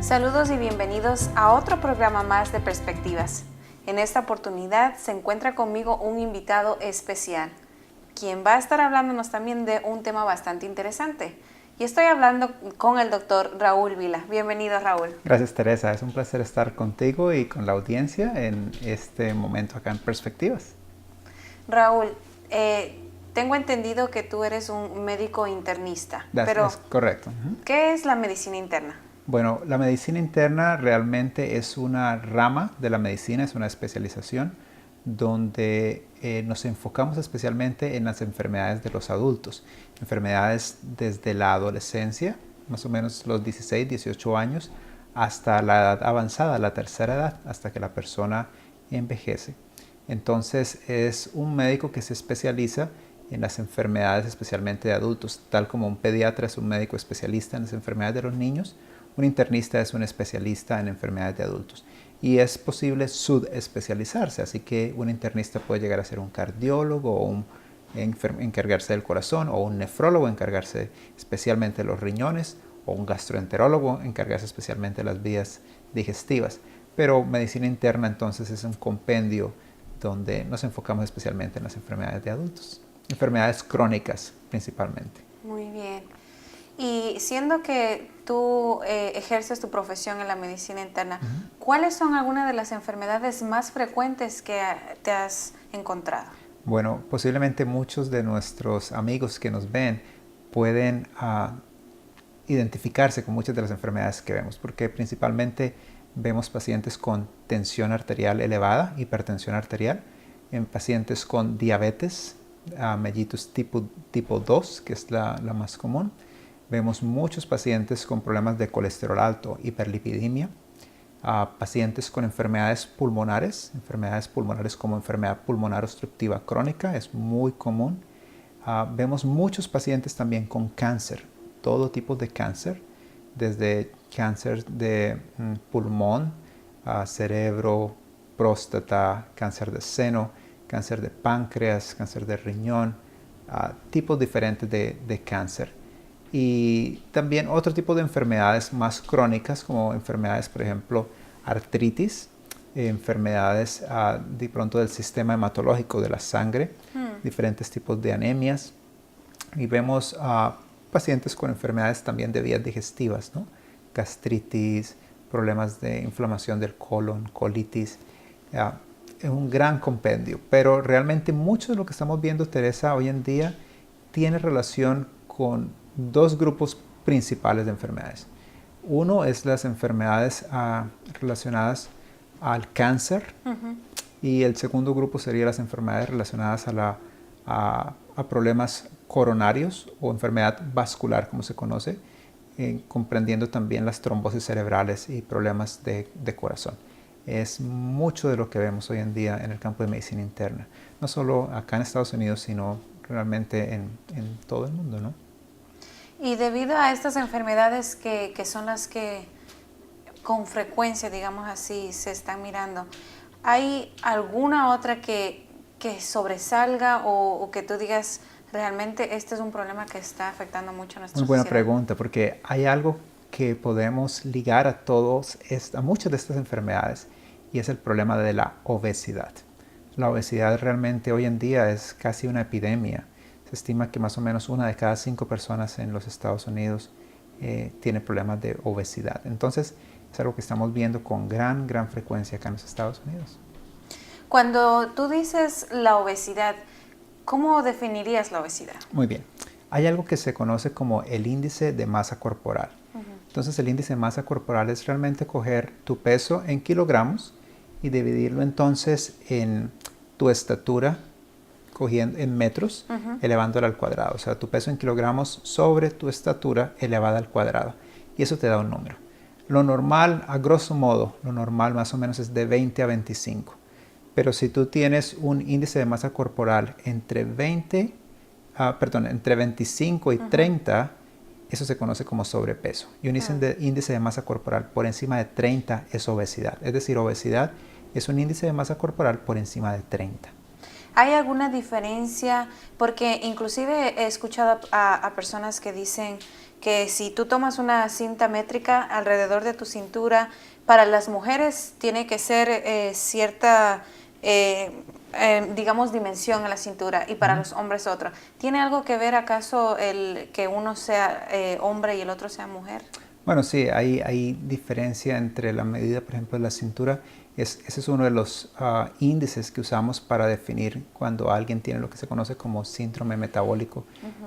Saludos y bienvenidos a otro programa más de Perspectivas. En esta oportunidad se encuentra conmigo un invitado especial, quien va a estar hablándonos también de un tema bastante interesante. Y estoy hablando con el doctor Raúl Vila. Bienvenido, Raúl. Gracias, Teresa. Es un placer estar contigo y con la audiencia en este momento acá en Perspectivas. Raúl, tengo entendido que tú eres un médico internista, pero Es correcto. ¿qué es la medicina interna? Bueno, la medicina interna realmente es una rama de la medicina, es una especialización donde nos enfocamos especialmente en las enfermedades de los adultos, enfermedades desde la adolescencia, más o menos los 16, 18 años, hasta la edad avanzada, la tercera edad, hasta que la persona envejece. Entonces es un médico que se especializa en las enfermedades especialmente de adultos, tal como un pediatra es un médico especialista en las enfermedades de los niños, un internista es un especialista en enfermedades de adultos. Y es posible subespecializarse, así que un internista puede llegar a ser un cardiólogo o encargarse del corazón, o un nefrólogo encargarse especialmente de los riñones, o un gastroenterólogo encargarse especialmente de las vías digestivas. Pero medicina interna entonces es un compendio donde nos enfocamos especialmente en las enfermedades de adultos, enfermedades crónicas principalmente. Muy bien. Y siendo que tú ejerces tu profesión en la medicina interna, ¿cuáles son algunas de las enfermedades más frecuentes que te has encontrado? Bueno, posiblemente muchos de nuestros amigos que nos ven pueden identificarse con muchas de las enfermedades que vemos, porque principalmente vemos pacientes con tensión arterial elevada, hipertensión arterial, en pacientes con diabetes mellitus tipo 2, que es la más común. Vemos muchos pacientes con problemas de colesterol alto, hiperlipidemia, pacientes con enfermedades pulmonares como enfermedad pulmonar obstructiva crónica, es muy común. Vemos muchos pacientes también con cáncer, todo tipo de cáncer, desde cáncer de pulmón, cerebro, próstata, cáncer de seno, cáncer de páncreas, cáncer de riñón, tipos diferentes de cáncer. Y también otro tipo de enfermedades más crónicas, como enfermedades, por ejemplo, artritis, enfermedades de pronto del sistema hematológico de la sangre, diferentes tipos de anemias. Y vemos pacientes con enfermedades también de vías digestivas, ¿no? Gastritis, problemas de inflamación del colon, colitis. Es un gran compendio, pero realmente mucho de lo que estamos viendo, Teresa, hoy en día tiene relación con dos grupos principales de enfermedades. Uno es las enfermedades relacionadas al cáncer, y el segundo grupo sería las enfermedades relacionadas a problemas coronarios o enfermedad vascular, como se conoce, comprendiendo también las trombosis cerebrales y problemas de corazón. Es mucho de lo que vemos hoy en día en el campo de medicina interna, no solo acá en Estados Unidos, sino realmente en todo el mundo, ¿no? Y debido a estas enfermedades que son las que con frecuencia, digamos así, se están mirando, ¿hay alguna otra que sobresalga o que tú digas, realmente este es un problema que está afectando mucho a nuestra sociedad? Muy buena pregunta, porque hay algo que podemos ligar a muchas de estas enfermedades, y es el problema de la obesidad. La obesidad realmente hoy en día es casi una epidemia. Se estima que más o menos 1 de cada 5 personas en los Estados Unidos tiene problemas de obesidad. Entonces, es algo que estamos viendo con gran frecuencia acá en los Estados Unidos. Cuando tú dices la obesidad, ¿cómo definirías la obesidad? Muy bien. Hay algo que se conoce como el índice de masa corporal. Entonces, el índice de masa corporal es realmente coger tu peso en kilogramos y dividirlo entonces en tu estatura, cogiendo en metros, elevándola al cuadrado. O sea, tu peso en kilogramos sobre tu estatura elevada al cuadrado. Y eso te da un número. Lo normal, a grosso modo, lo normal más o menos es de 20 a 25. Pero si tú tienes un índice de masa corporal entre 25 y 30, eso se conoce como sobrepeso. Y un índice de masa corporal por encima de 30 es obesidad. Es decir, obesidad es un índice de masa corporal por encima de 30. ¿Hay alguna diferencia? Porque inclusive he escuchado a personas que dicen que si tú tomas una cinta métrica alrededor de tu cintura, para las mujeres tiene que ser cierta, digamos, dimensión en la cintura y para los hombres otra. ¿Tiene algo que ver acaso el que uno sea hombre y el otro sea mujer? Bueno, sí, hay diferencia entre la medida, por ejemplo, de la cintura. Ese es uno de los índices que usamos para definir cuando alguien tiene lo que se conoce como síndrome metabólico,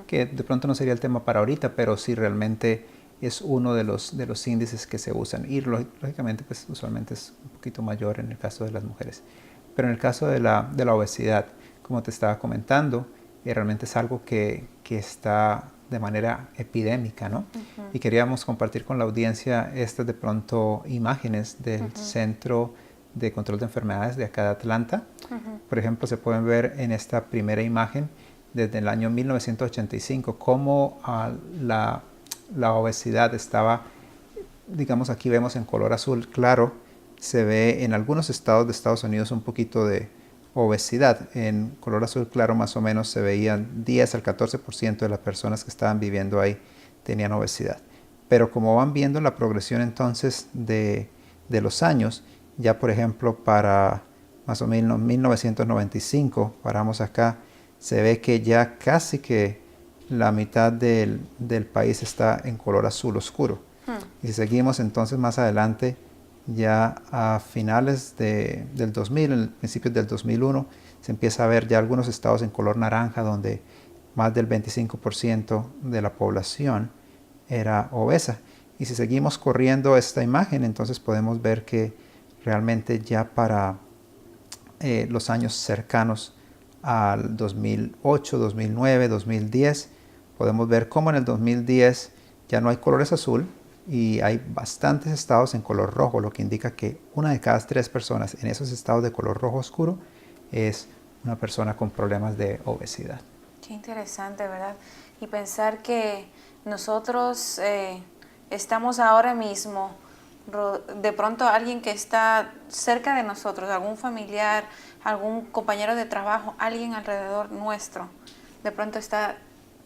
que de pronto no sería el tema para ahorita, pero sí realmente es uno de los índices que se usan. Y lógicamente, pues usualmente es un poquito mayor en el caso de las mujeres. Pero en el caso de la obesidad, como te estaba comentando, realmente es algo que está de manera epidémica, ¿no? Y queríamos compartir con la audiencia estas de pronto imágenes del Centro de Control de Enfermedades de acá de Atlanta. Por ejemplo, se pueden ver en esta primera imagen desde el año 1985 cómo la obesidad estaba, digamos, aquí vemos en color azul claro, se ve en algunos estados de Estados Unidos un poquito de obesidad. En color azul claro más o menos se veían 10 al 14% de las personas que estaban viviendo ahí tenían obesidad. Pero como van viendo la progresión entonces de los años, ya por ejemplo para más o menos 1995, paramos acá, se ve que ya casi que la mitad del país está en color azul oscuro. Y si seguimos entonces más adelante, ya a finales del 2000, en principios del 2001, se empieza a ver ya algunos estados en color naranja donde más del 25% de la población era obesa. Y si seguimos corriendo esta imagen, entonces podemos ver que realmente ya para los años cercanos al 2008, 2009, 2010, podemos ver cómo en el 2010 ya no hay colores azul y hay bastantes estados en color rojo, lo que indica que una de cada 3 personas en esos estados de color rojo oscuro es una persona con problemas de obesidad. Qué interesante, ¿verdad? Y pensar que nosotros estamos ahora mismo, de pronto alguien que está cerca de nosotros, algún familiar, algún compañero de trabajo, alguien alrededor nuestro, de pronto está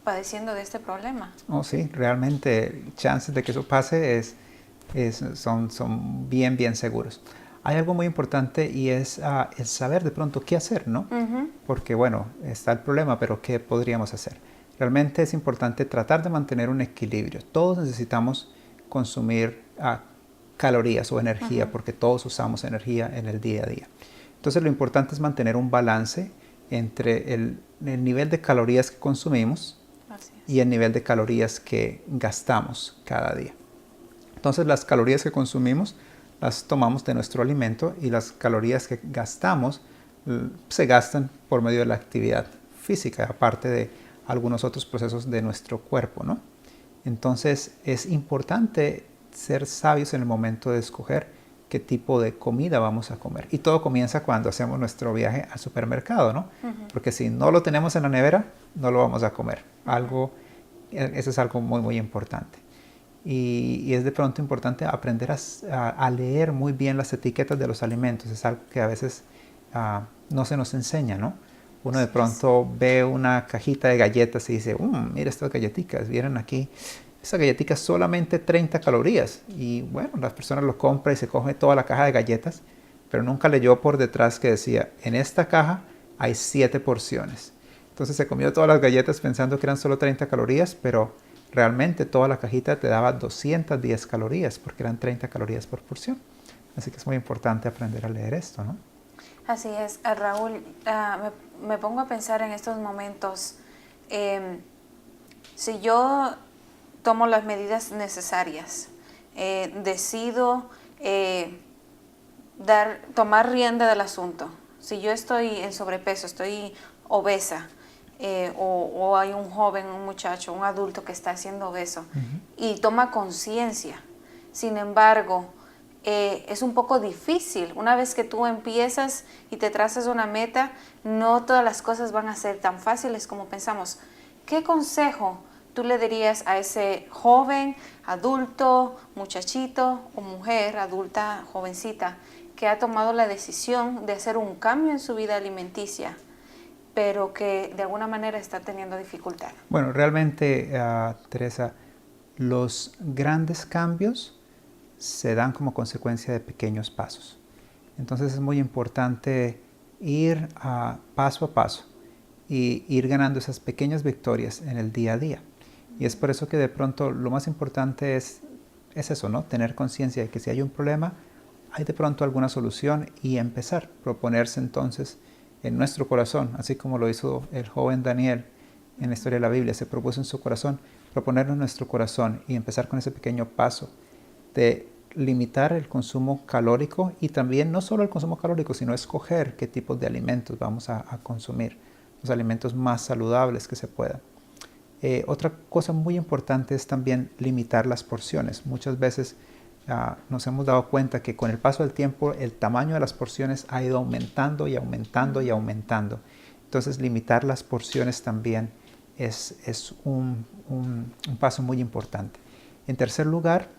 padeciendo de este problema. Oh, sí, realmente chances de que eso pase son bien seguros. Hay algo muy importante y es el saber de pronto qué hacer, ¿no? Porque bueno, está el problema, pero ¿qué podríamos hacer? Realmente es importante tratar de mantener un equilibrio. Todos necesitamos consumir calorías o energía, porque todos usamos energía en el día a día. Entonces lo importante es mantener un balance entre el nivel de calorías que consumimos y el nivel de calorías que gastamos cada día. Entonces las calorías que consumimos las tomamos de nuestro alimento y las calorías que gastamos se gastan por medio de la actividad física, aparte de algunos otros procesos de nuestro cuerpo, ¿no? Entonces es importante ser sabios en el momento de escoger qué tipo de comida vamos a comer. Y todo comienza cuando hacemos nuestro viaje al supermercado, ¿no? Porque si no lo tenemos en la nevera, no lo vamos a comer. Eso es algo muy importante. Y es de pronto importante aprender a leer muy bien las etiquetas de los alimentos. Es algo que a veces no se nos enseña, ¿no? Uno de pronto ve una cajita de galletas y dice, mira estas galletitas, vienen aquí. Esa galletita es solamente 30 calorías. Y bueno, las personas lo compran y se cogen toda la caja de galletas, pero nunca leyó por detrás que decía, en esta caja hay 7 porciones. Entonces se comió todas las galletas pensando que eran solo 30 calorías, pero realmente toda la cajita te daba 210 calorías, porque eran 30 calorías por porción. Así que es muy importante aprender a leer esto, ¿no? Así es, Raúl, me pongo a pensar en estos momentos, si yo tomo las medidas necesarias, decido tomar rienda del asunto, si yo estoy en sobrepeso, estoy obesa, o hay un joven, un muchacho, un adulto que está siendo obeso y toma conciencia, sin embargo, es un poco difícil. Una vez que tú empiezas y te trazas una meta, no todas las cosas van a ser tan fáciles como pensamos. ¿Qué consejo tú le dirías a ese joven, adulto, muchachito o mujer adulta, jovencita, que ha tomado la decisión de hacer un cambio en su vida alimenticia, pero que de alguna manera está teniendo dificultad? Bueno, realmente, Teresa, los grandes cambios se dan como consecuencia de pequeños pasos. Entonces es muy importante ir paso a paso y ir ganando esas pequeñas victorias en el día a día. Y es por eso que de pronto lo más importante es eso, ¿no? Tener conciencia de que si hay un problema, hay de pronto alguna solución y empezar, proponerse entonces en nuestro corazón, así como lo hizo el joven Daniel en la historia de la Biblia, se propuso en su corazón, proponerlo en nuestro corazón y empezar con ese pequeño paso de limitar el consumo calórico y también no solo el consumo calórico, sino escoger qué tipos de alimentos vamos a consumir, los alimentos más saludables que se puedan. Otra cosa muy importante es también limitar las porciones. Muchas veces nos hemos dado cuenta que con el paso del tiempo el tamaño de las porciones ha ido aumentando y aumentando y aumentando. Entonces limitar las porciones también es un paso muy importante. En tercer lugar,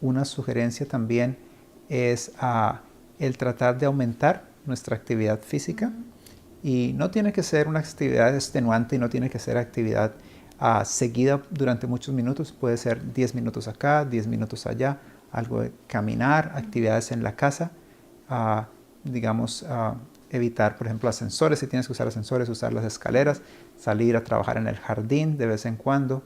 una sugerencia también es el tratar de aumentar nuestra actividad física. Y no tiene que ser una actividad extenuante y no tiene que ser actividad seguida durante muchos minutos. Puede ser 10 minutos acá, 10 minutos allá, algo de caminar, actividades en la casa, evitar, por ejemplo, ascensores, si tienes que usar ascensores, usar las escaleras, salir a trabajar en el jardín de vez en cuando.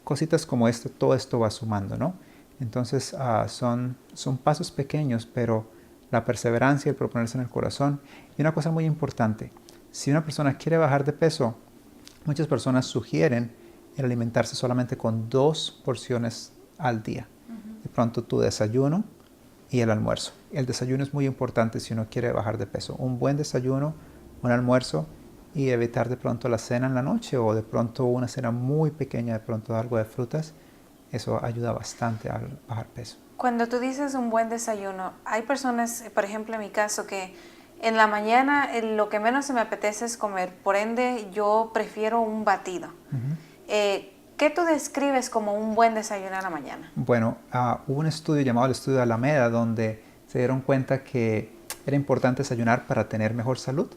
Cositas como esto, todo esto va sumando, ¿no? Entonces son pasos pequeños, pero la perseverancia, el proponerse en el corazón. Y una cosa muy importante, si una persona quiere bajar de peso, muchas personas sugieren el alimentarse solamente con 2 porciones al día. De pronto tu desayuno y el almuerzo. El desayuno es muy importante si uno quiere bajar de peso. Un buen desayuno, un almuerzo y evitar de pronto la cena en la noche o de pronto una cena muy pequeña, de pronto algo de frutas. Eso ayuda bastante a bajar peso. Cuando tú dices un buen desayuno, hay personas, por ejemplo en mi caso, que en la mañana lo que menos se me apetece es comer, por ende yo prefiero un batido. ¿Qué tú describes como un buen desayuno a la mañana? Bueno, hubo un estudio llamado el estudio de Alameda donde se dieron cuenta que era importante desayunar para tener mejor salud.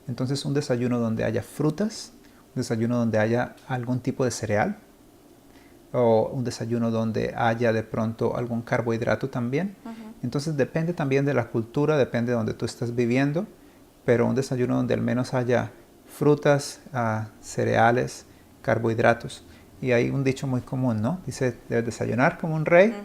Entonces un desayuno donde haya frutas, un desayuno donde haya algún tipo de cereal, o un desayuno donde haya de pronto algún carbohidrato también. Entonces depende también de la cultura, depende de donde tú estás viviendo, pero un desayuno donde al menos haya frutas, cereales, carbohidratos. Y hay un dicho muy común, ¿no? Dice, debes desayunar como un rey,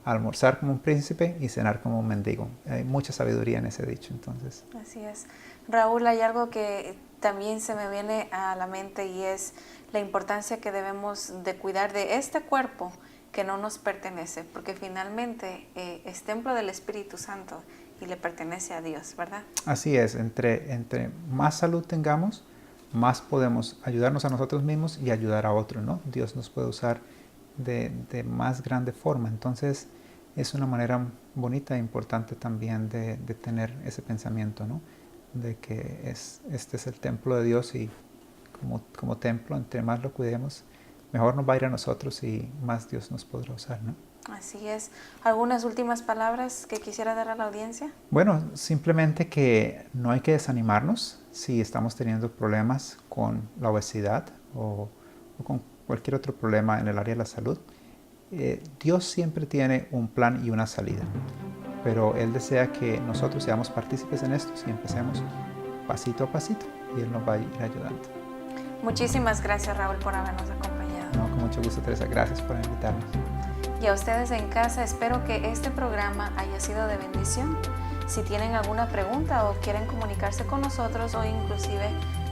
almorzar como un príncipe y cenar como un mendigo. Hay mucha sabiduría en ese dicho, entonces. Así es. Raúl, hay algo que también se me viene a la mente y es la importancia que debemos de cuidar de este cuerpo que no nos pertenece, porque finalmente es templo del Espíritu Santo y le pertenece a Dios, ¿verdad? Así es, entre más salud tengamos, más podemos ayudarnos a nosotros mismos y ayudar a otros, ¿no? Dios nos puede usar de más grande forma, entonces es una manera bonita e importante también de tener ese pensamiento, ¿no? De que este es el templo de Dios y como templo, entre más lo cuidemos, mejor nos va a ir a nosotros y más Dios nos podrá usar, ¿no? Así es. ¿Algunas últimas palabras que quisiera dar a la audiencia? Bueno, simplemente que no hay que desanimarnos si estamos teniendo problemas con la obesidad o con cualquier otro problema en el área de la salud. Dios siempre tiene un plan y una salida, pero Él desea que nosotros seamos partícipes en esto y empecemos pasito a pasito y Él nos va a ir ayudando. Muchísimas gracias, Raúl, por habernos acompañado. No, con mucho gusto, Teresa. Gracias por invitarnos. Y a ustedes en casa, espero que este programa haya sido de bendición. Si tienen alguna pregunta o quieren comunicarse con nosotros o inclusive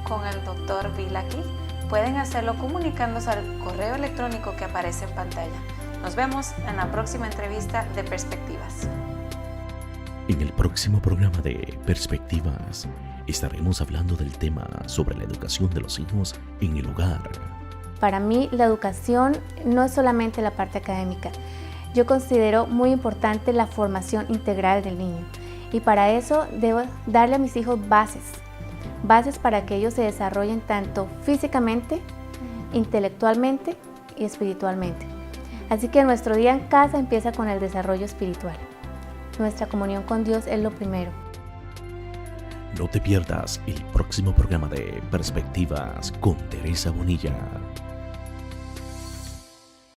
con el Dr. Bill aquí, pueden hacerlo comunicándose al correo electrónico que aparece en pantalla. Nos vemos en la próxima entrevista de Perspectivas. En el próximo programa de Perspectivas estaremos hablando del tema sobre la educación de los hijos en el hogar. Para mí, la educación no es solamente la parte académica. Yo considero muy importante la formación integral del niño. Y para eso debo darle a mis hijos bases para que ellos se desarrollen tanto físicamente, intelectualmente y espiritualmente. Así que nuestro día en casa empieza con el desarrollo espiritual. Nuestra comunión con Dios es lo primero. No te pierdas el próximo programa de Perspectivas con Teresa Bonilla.